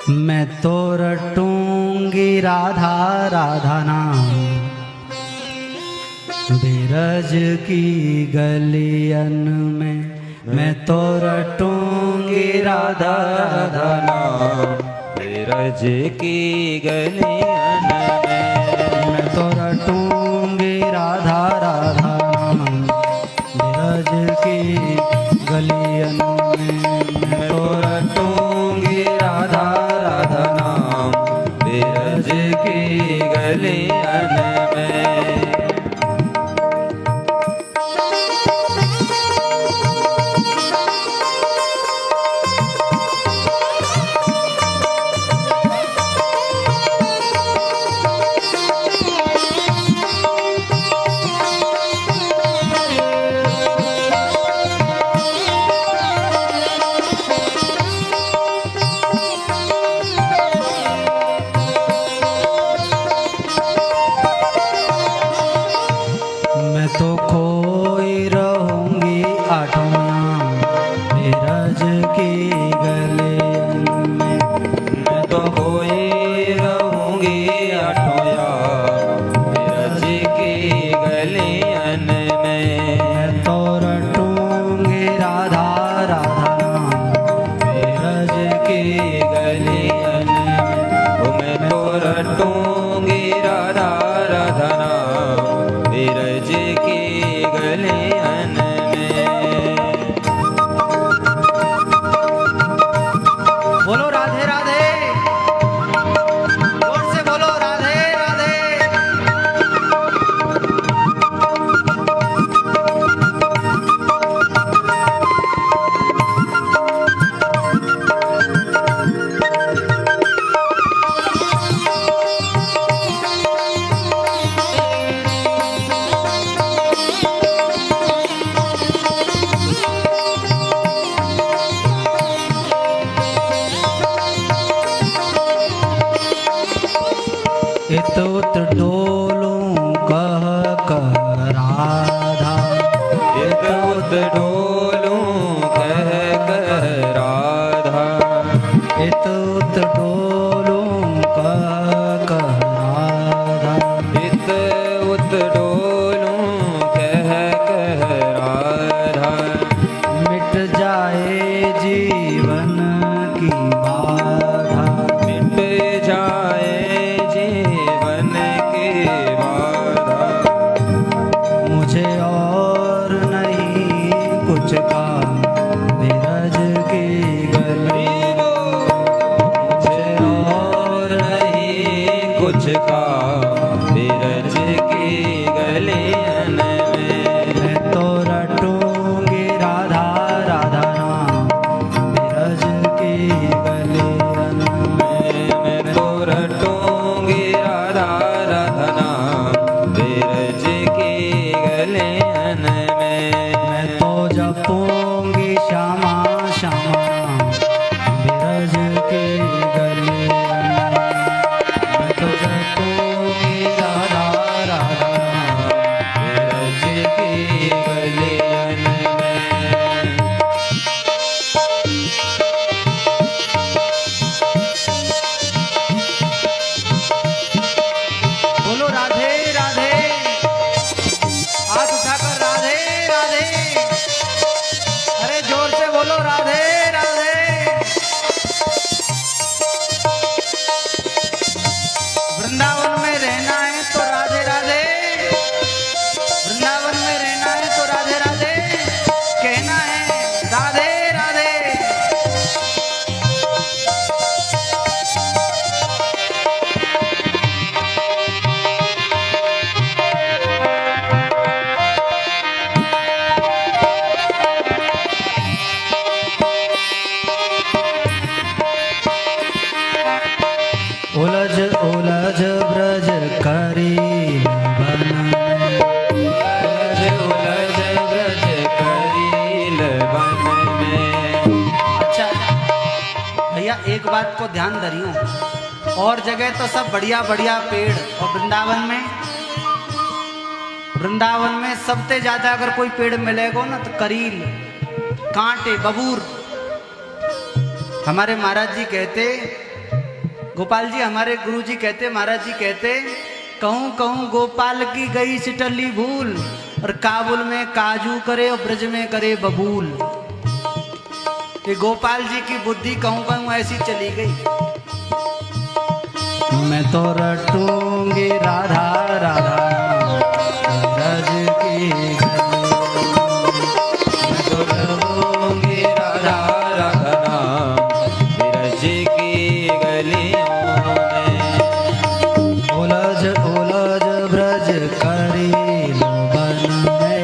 मैं तो रटूंगी राधा राधा नाम, बिरज की गलियन में। मैं तो रटूंगी राधा राधा नाम, बिरज की गलियन में। मैं तो रटूंगी राधा राधा नाम, बिरज की गलियन में। मैं तो रटूंगी राधा राधा नाम, बिरज की गलियन में। मैं तो खोई रहूंगी आठों नाम, बिरज की गलियन में। मैं तो खोई रहूंगी आठों याम, बिरज की गलियन में। मैं तो रटूंगी राधा राधा नाम, बिरज की गलियन में। ओ मैं तो रटूंगी राधा राधा नाम, बिरज की गलियन में। बोलो राधे राधे, जोर से बोलो राधे राधे। इत उत डोलूं कह कह राधा, इत उत डोलूं कह कह राधा। इत उत डोलूं कह कह राधा। इत उत डोलूं कह कह राधा। मिट जाए जीवन की बाधा, मिट जाए जीवन की बाधा। मुझे और नहीं कुछ का, बिरज की गली। मुझे और नहीं कुछ का, बिरज की गलियन में। मैं तो रटूंगी राधा राधा नाम, बिरज की गलियन में। मैं तो रटूंगी राधा राधा नाम, बिरज की गलियन में। मैं तो जपूंगी श्यामा श्यामा नाम, बिरज की गलियन में। मैं तो जपूंगी राधा राधा नाम, बिरज की गलियन में। बोलो राधे राधे, हाथ उठाकर राधे राधे। अरे जोर से बोलो राधे राधे। वृंदावन में रहना है तो राधे राधे, वृंदावन में रहना है तो राधे राधे कहना है, राधे राधे। उलझ उलझ ब्रज करी बन में। उलझ उलझ ब्रज करील वन में। अच्छा भैया एक बात को ध्यान धरियो, और जगह तो सब बढ़िया बढ़िया पेड़, और वृंदावन में सबसे ज्यादा अगर कोई पेड़ मिलेगा ना तो करील, कांटे, बबूर। हमारे महाराज जी कहते गोपाल जी हमारे गुरु जी कहते, महाराज जी कहते, कहूँ कहूँ गोपाल की गई सिटली भूल, और काबुल में काजू करे और ब्रज में करे बबूल। ये गोपाल जी की बुद्धि कहूँ कहूँ ऐसी चली गई। मैं तो रटूंगी राधा राधा ब्रज की गली, मैं तो रटूंगी राधा राधा ब्रज की गलियों में। उलझ उलझ ब्रज करी बन में,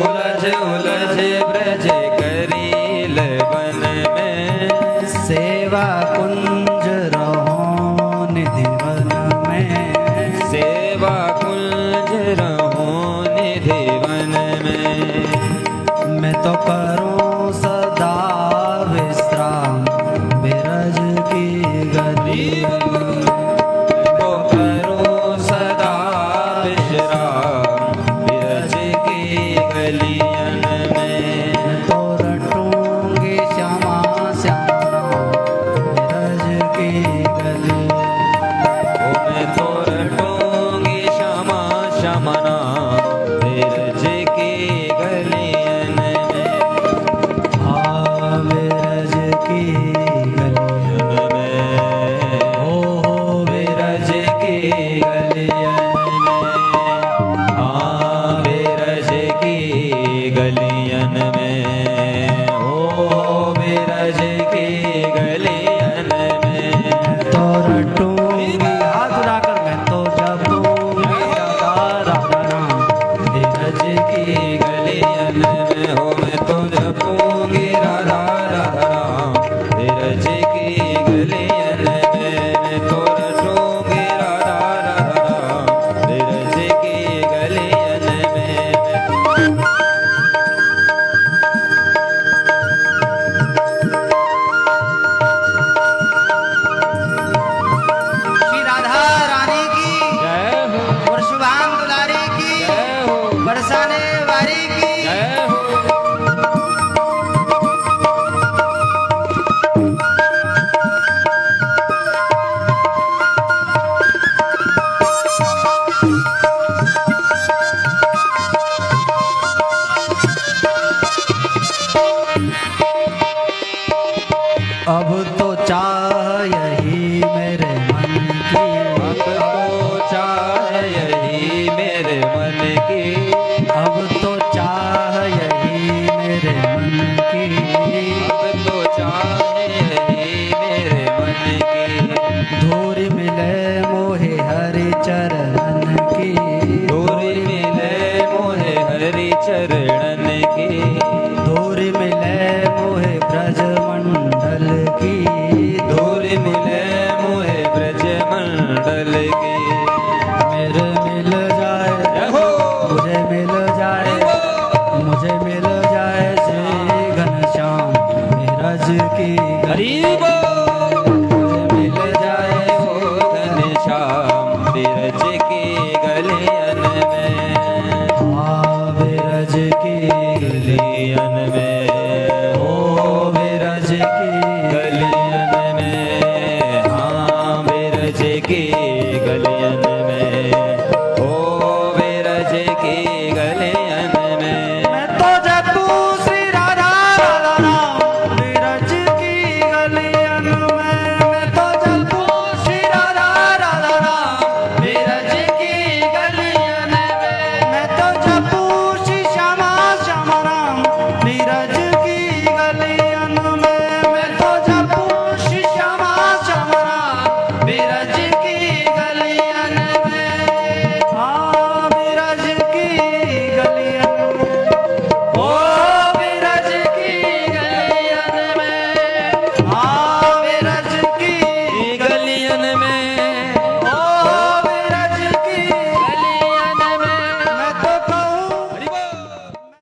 उलझ उलझ ब्रज करील वन में। सेवा कुंज रहो निधि वन में, सेवा कुंज रहो निधि वन में। मैं तो करूं सदा विश्राम बिरज की गली, तो करो सदा विश्राम ब्रज की गलियन में। तो रटूंगी श्यामा श्यामा बिरज की गली। ओ मैं तो रटूंगी श्यामा श्यामना ब्रज की गलियन में। हाँ बिरज की गलियन में हो ब्रज की गलियन में। हाँ ब्रज की गलियन में। ओ ब्रज की गलियन में। तो रटूंगी हाथ उठाकर मैं तो जपूंगी राधा राधा नाम ब्रज की गलियन में। हो मैं तो जपूंगी राधा राधा राम ब्रज की गलियन में। मैं तो रटूंगी राधा राधा राम ब्रज की गलियन में। श्री राधा रानी की जय हो और शुभांग दुलारी की जय हो बरसाने वारी की। जय हो। अब तो चाह यही